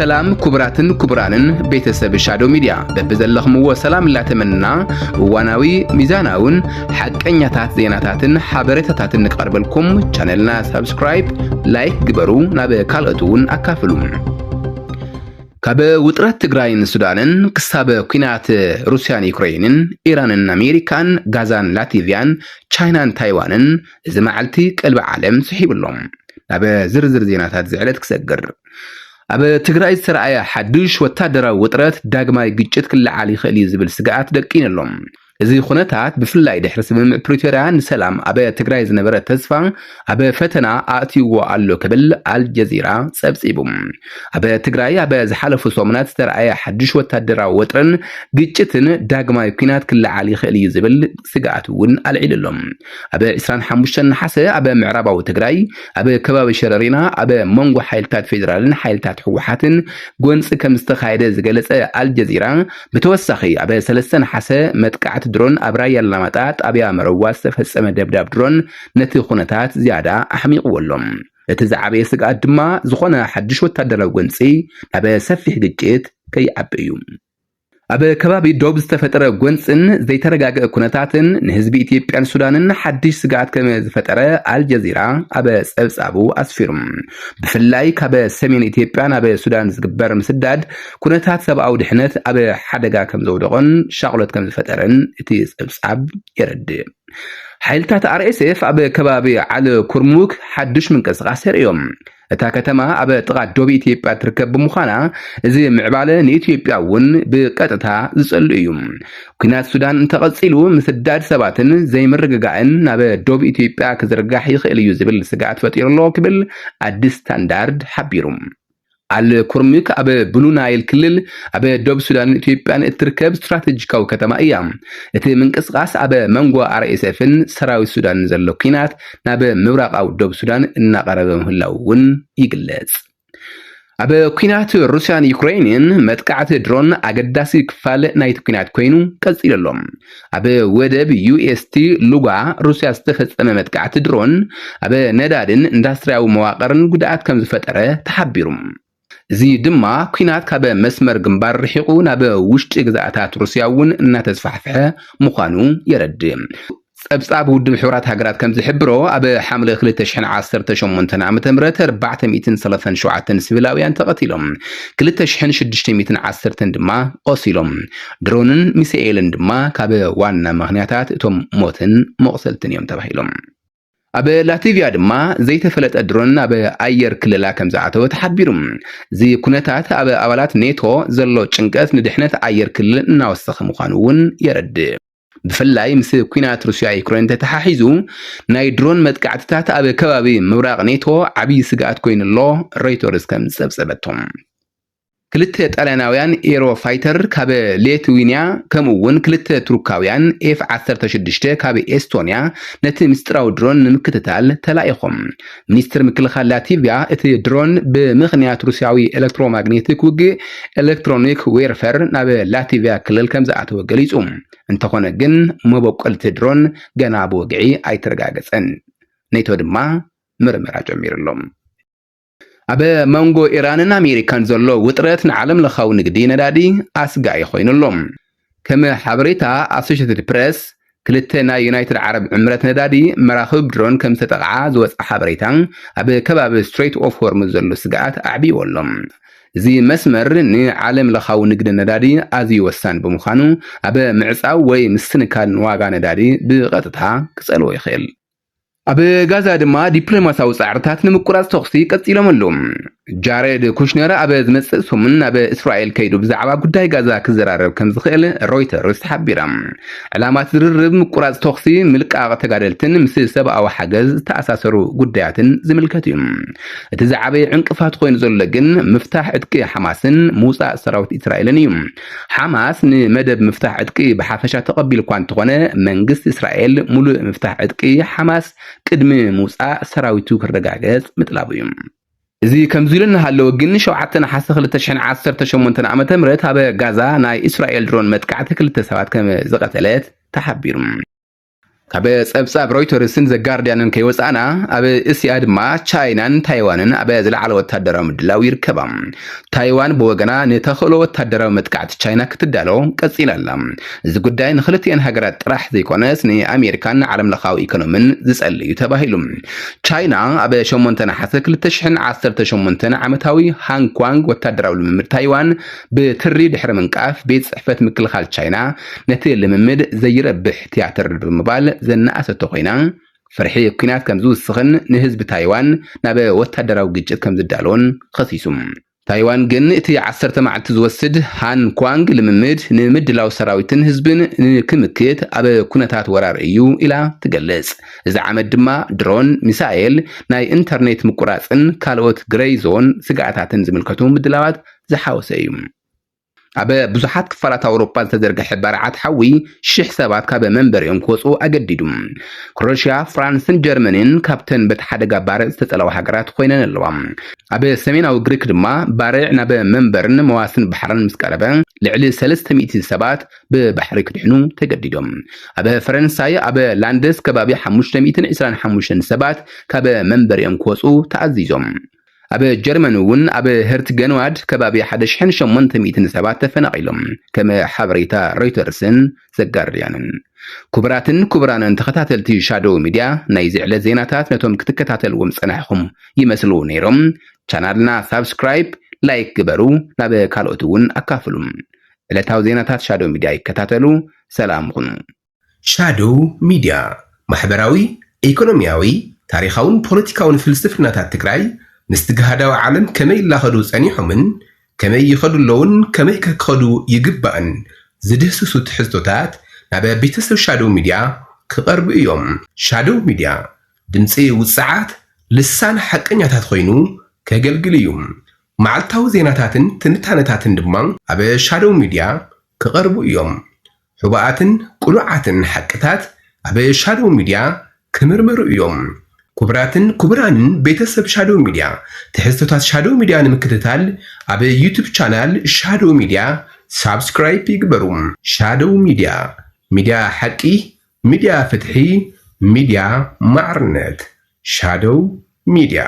ሰላም ኩብራትን ኩብራንን ቤተሰብ ሻዶ ሚዲያ በበዘለኽምዎ ሰላም ላተመንና ዋናዊ ሚዛናውን ሐቀኛታት ዜናታትን ሓበሬታታትን ንቀርበልኩም ቻነልና ሰብስክራይብ ላይክ ግበሩ ናብ ካልኦቱን አካፍሉ ካበ ውጥረት ትግራይን ሱዳንን ክሳበ ኩናት ሩስያን ዩክሬንን ኢራንን አሜሪካን ጋዛን ላቲቪያን ቻይናን ታይዋንን ዝመዓልቲ ቀልብ ዓለም ስሒብሎም ናብ ዝርዝር ዜናታት ዝዕለት ክሰግር አበ ትግራይ ሰራያ ሓድሽ ወታደራዊ ውጥረት ዳግማይ ግጭት ክልዓል ይኽእል ዝብል ስጋኣት ደቂንሎም እዚ ኩነታት ብፍላይ ድሕሪ ስምምዕ ፕሪቶሪያ ንሰላም አበ ትግራይ ዝነበረ ተስፋ አበ ፈተና ኣትይዎ ኣሎ ክብል አልጀዚራ ጸብጺቡም አበ ትግራይ አበ ዝሓለፉ ሰሙናት ዝተረኣየ ሓድሽ ወታደራዊ ውጥረን ግጭትን ዳግማይ ኩናት ክልዓል ይኽእል ዝብል ስጋኣት እውን አልዒልሎም አበ 25 ነሓሰ አበ ምዕራባዊ ትግራይ አበ ከባቢ ሸረሪና አበ መንጎ ሓይልታት ፌደራልን ሓይልታት ሕወሓትን ጎንፂ ከም ዝተኻየደ ዝገለጸ አልጀዚራ ብተወሳኺ አበ 3 ነሓሰ መጥቃዕት ድሮን አብራይ ያላማጣ ጣቢያ መረዋስ ተፈጸመ ደብዳብ ድሮን ነቲ ኩነታት ዝያዳ አሕሚቅዎሎም እቲ ዝዓበየ ስጋት ድማ ዝኾነ ሓድሽ ወታደራዊ ጎንፂ ናብ ሰፊሕ ግጭት ከይዓብዩ አበ ከባቢ ዶብ ዝተፈጠረ ጎንፅን ዘይተረጋገአ ኩነታትን ንህዝቢ ኢትዮጵያን ሱዳንን ሓድሽ ስጋት ከም ዝፈጠረ አልጀዚራ አበ ጸብጻቡ አስፊሩም ብፍላይ ካበ ሰሜን ኢትዮጵያ ናብ ሱዳን ዝግበር ምስዳድ ኩነታት ሰብአዊ ድሕነት አበ ሓደጋ ከም ዘውደቆን ሻቅሎት ከም ዝፈጠረን እቲ ጸብጻብ የረድእ ሓይልታት አርኤስኤፍ አበ ከባቢ ዓለ ኩርሙክ ሓድሽ ምንቅስቃስ የርእዮም እታ ከተማ አበ ጥቃ ዶብ ኢትዮጵያ ትርከብ ብምዃና እዚ ምዕባለ ንኢትዮጵያ እውን ብቀጥታ ዝጸሉ እዩ ኩናት ሱዳን እንተቐጺሉ ምስዳድ ሰባትን ዘይምርግጋእን ናብ ዶብ ኢትዮጵያ ክዝርጋሕ ይኽእል እዩ ዝብል ስጋኣት ፈጢሩሎ ክብል አዲስ ስታንዳርድ ሓቢሩ አል ኩርሙክ አበ ብሉ ናይል ክልል አበ ዶብ ሱዳን ኢትዮጵያን እትርከብ ስትራቴጂካዊ ከተማ እያ እቲ ምንቅስቃስ አበ መንጎ አርኤስኤፍን ሰራዊት ሱዳን ዘሎ ኩናት ናብ ምብራቃዊ ዶብ ሱዳን እናቀረበ ምህላው እውን ይግለጽ አበ ኩናት ሩስያን ዩክሬንን መጥቃዕቲ ድሮን አገዳሲ ክፋል ናይቲ ኩናት ኮይኑ ቀጽለሎም አበ ወደብ ዩኤስቲ ሉጋ ሩስያ ዝተፈጸመ መጥቃዕቲ ድሮን አበ ነዳድን ኢንዱስትሪያዊ መዋቅርን ጉድኣት ከም ዝፈጠረ ተሓቢሩ እዚ ድማ ኩናት ካበ መስመር ግንባር ርሒቁ ናብ ውሽጢ ግዛኣታት ሩስያ እውን እናተስፋሕፈሐ ምዃኑ የረድእ ጸብጻብ ውድብ ሕብራት ሃገራት ከም ዝሕብሮ አበ ሓምለ 2018 ዓ.ም 437 ሲቪላውያን ተቐቲሎም 2610 ድማ ቆሲሎም ድሮንን ሚሳኤልን ድማ ካበ ዋና ምኽንያታት እቶም ሞትን መቕሰልትን እዮም ተባሂሎም አበ ላቲቪያ ድማ ዘይተፈለጠ ድሮን አበ አየር ክልላ ከም ዝኣተወ ተሓቢሩ እዚ ኩነታት አበ አባላት ኔቶ ዘሎ ጭንቀት ንድሕነት አየር ክልል እናወሰኸ ምዃኑ እውን የረድእ ብፍላይ ምስ ኩናት ሩስያ ዩክሬን ተተሓሒዙ ናይ ድሮን መጥቃዕትታት አበ ከባቢ ምብራቅ ኔቶ ዓብይ ስጋኣት ኮይኑሎ ሮይተርስ ከም ዝጸብጸበቶም ክልተ ጣልያናውያን ኤሮ ፋይተር ካበ ሌትዊንያ ከምኡውን ክልተ ቱርካውያን ኤፍ16 ካበ ኤስቶንያ ነቲ ምስጥራዊ ድሮን ንምክትታል ተላኢኾም ሚኒስትር ምክልኻል ላቲቪያ እቲ ድሮን ብምኽንያት ሩስያዊ ኤሌክትሮማግኔቲክ ውግእ ኤሌክትሮኒክ ዌርፈር ናብ ላቲቪያ ክልል ከም ዝኣተወ ገሊጹ እንተኾነ ግን መበቆልቲ ድሮን ገና ብወግዒ ኣይተረጋገጸን ኔቶ ድማ ምርመራ ጀሚሩሎም አበ መንጎ ኢራንን አሜሪካን ዘሎ ውጥረት ንዓለም ለኻዊ ንግዲ ነዳዲ ኣስጋኢ ኮይኑሎም ከም ሓበሬታ አሶሺየትድ ፕሬስ ክልተ ናይ ዩናይትድ ዓረብ ዕምረት ነዳዲ መራኽብ ድሮን ከም ዝተጠቕዓ ዝወፅአ ሓበሬታ አበ ከባቢ ስትሬት ኦፍ ሆርሙዝ ዘሎ ስጋኣት ኣዕቢዎሎም እዚ መስመር ንዓለም ለኻዊ ንግዲ ነዳዲ ኣዝዩ ወሳኒ ብምዃኑ አበ ምዕፃው ወይ ምስትንካል ዋጋ ነዳዲ ብቐጥታ ክጸልዎ ይኽእል አበ ጋዛ ድማ ዲፕሎማሲያዊ ጻዕርታት ንምቁራጽ ተኽሲ ቀጺሎም ኣለዉ ጃሬድ ኩሽነር አበ ዝመጽእ ሰሙን አበ እስራኤል ከይዱ ብዛዕባ ጉዳይ ጋዛ ክዘራረብ ከም ዝኽእል ሮይተርስ ሓቢራ ዕላማት ዝርርብ ምቁራጽ ተኽሲ ምልቃቕ ተጋደልትን ምስ ሰብኣዊ ሓገዝ ተኣሳሰሩ ጉዳያትን ዝምልከት እዩ እቲ ዝዓበየ ዕንቅፋት ኮይኑ ዘሎ ግን ምፍታሕ ዕጥቂ ሓማስን ምውፃእ ሰራዊት እስራኤልን እዩ ሓማስ ንመደብ ምፍታሕ ዕጥቂ ብሓፈሻ ተቐቢሉ እኳ እንተኾነ መንግስቲ እስራኤል ሙሉእ ምፍታሕ ዕጥቂ ሓማስ ቅድሚ ምውፃእ ሰራዊቱ ክረጋገጽ ምጥላቡ እዩ እዚ ከምዚ ኢሉ እናሃለወ ግን 7 ነሓሰ 2018 ዓ.ም አበ ጋዛ ናይ እስራኤል ድሮን መጥቃዕቲ ክልተ ሰባት ከም ዝቀተለት ተሓቢሩ ካብ ጸብጻብ ሮይተርስን ዘ ጋርዲያንን ከይወፃና ኣብ እስያ ድማ ቻይናን ታይዋንን ኣብ ዝለዓለ ወታደራዊ ምድላው ይርከባ። ታይዋን ብወገና ንተኽእሎ ወታደራዊ መጥቃዕቲ ቻይና ክትዳሎ ቀፂላ ኣላ። እዚ ጉዳይ ንክልቲአን ሃገራት ጥራሕ ዘይኮነስ ንኣሜሪካን ዓለም ለኻዊ ኢኮኖሚን ዝጸልይ እዩ ተባሂሉ። ቻይና ኣብ 8 ነሓሰ 2018 ዓመታዊ ሃንኳንግ ወታደራዊ ልምምድ ታይዋን ብትሪ ድሕሪ ምንቃፍ ቤት ጽሕፈት ምክልኻል ቻይና ነቲ ልምምድ ዘይረብሕ ቲያትር ብምባል ዘናኣሰቶ ኮይና ፍርሒ ኩናት ከም ዝውስኽን ንህዝቢ ታይዋን ናብ ወታደራዊ ግጭት ከም ዝዳለውን ከሲሱ። ታይዋን ግን እቲ 10 መዓልቲ ዝወስድ ሃንኳንግ ልምምድ ንምድላው ሰራዊትን ህዝብን ንክምክት ኣብ ኩነታት ወራር እዩ ኢላ ትገልጽ። እዚ ዓመት ድማ ድሮን፣ ሚሳኤል፣ ናይ ኢንተርኔት ምቁራፅን ካልኦት ግሬይ ዞን ስጋኣታትን ዝምልከቱ ምድላዋት ዝሓወሰ እዩ። ኣብ ብዙሓት ክፋላት ኣውሮፓ ዝተዘርግሐ ባርዓት ሓዊ 1000 ሰባት ካብ መንበሪኦም ክወፁ ኣገዲዱ። ክሮኤሽያ፣ ፍራንስን ጀርመንን ካብተን በቲ ሓደጋ ባርዕ ዝተጸለዋ ሃገራት ኮይነን ኣለዋ። ኣብ ሰሜናዊ ግሪክ ድማ ባርዕ ናብ መንበርን መዋስን ባሕርን ምስ ቀረበ ልዕሊ 300 ሰባት ብባሕሪ ክድሕኑ ተገዲዶም። ኣብ ፈረንሳይ ኣብ ላንደስ ከባቢ 525 ሰባት ካብ መንበሪኦም ክወፁ ተኣዚዞም። ኣብ ጀርመን እውን ኣብ ሄርትገንዋድ ከባቢ 1800 ሰባት ተፈናቂሎም ከም ሓበሬታ ሮይተርስን ዘጋርዲያንን። ክቡራትን ክቡራንን ተኸታተልቲ ሻዶው ሚድያ ናይ ዝዕለ ዜናታት ነቶም ክትከታተልዎም ፀናሕኹም ይመስሉ ነይሮም። ቻናልና ሳብስክራይብ፣ ላይክ ግበሩ፣ ናብ ካልኦት እውን ኣካፍሉ። ዕለታዊ ዜናታት ሻዶው ሚድያ ይከታተሉ። ሰላም ኩኑ። ሻዶው ሚድያ ማሕበራዊ፣ ኢኮኖሚያዊ፣ ታሪኻውን ፖለቲካውን ፍልስፍናታት ትግራይ ንስትግሃዳዊ ዓለም ከመይ ይላኸዱ ጸኒሖምን ከመይ ይኸዱለውን ከመይ ክኸዱ ይግባእን ዝድህስሱ ትሕዝቶታት ናብ ቤተሰብ ሻዶው ሚድያ ክቐርቡ እዮም። ሻዶው ሚድያ ድምፂ ውፅዓት ልሳን ሓቀኛታት ኮይኑ ከገልግል እዩ። መዓልታዊ ዜናታትን ትንታነታትን ድማ ኣብ ሻዶው ሚድያ ክቐርቡ እዮም። ሕቡኣትን ቁሉዓትን ሓቅታት ኣብ ሻዶው ሚድያ ክምርመሩ እዮም። ክቡራትን ክቡራንን ቤተሰብ ሻዶው ሚድያ ትሕዝቶታት ሻዶው ሚድያ ንምክትታል ኣብ ዩቱብ ቻናል ሻዶው ሚድያ ሳብስክራይብ ይግበሩ። ሻዶው ሚድያ ሚድያ ሓቂ፣ ሚድያ ፍትሒ፣ ሚድያ ማዕርነት። ሻዶው ሚድያ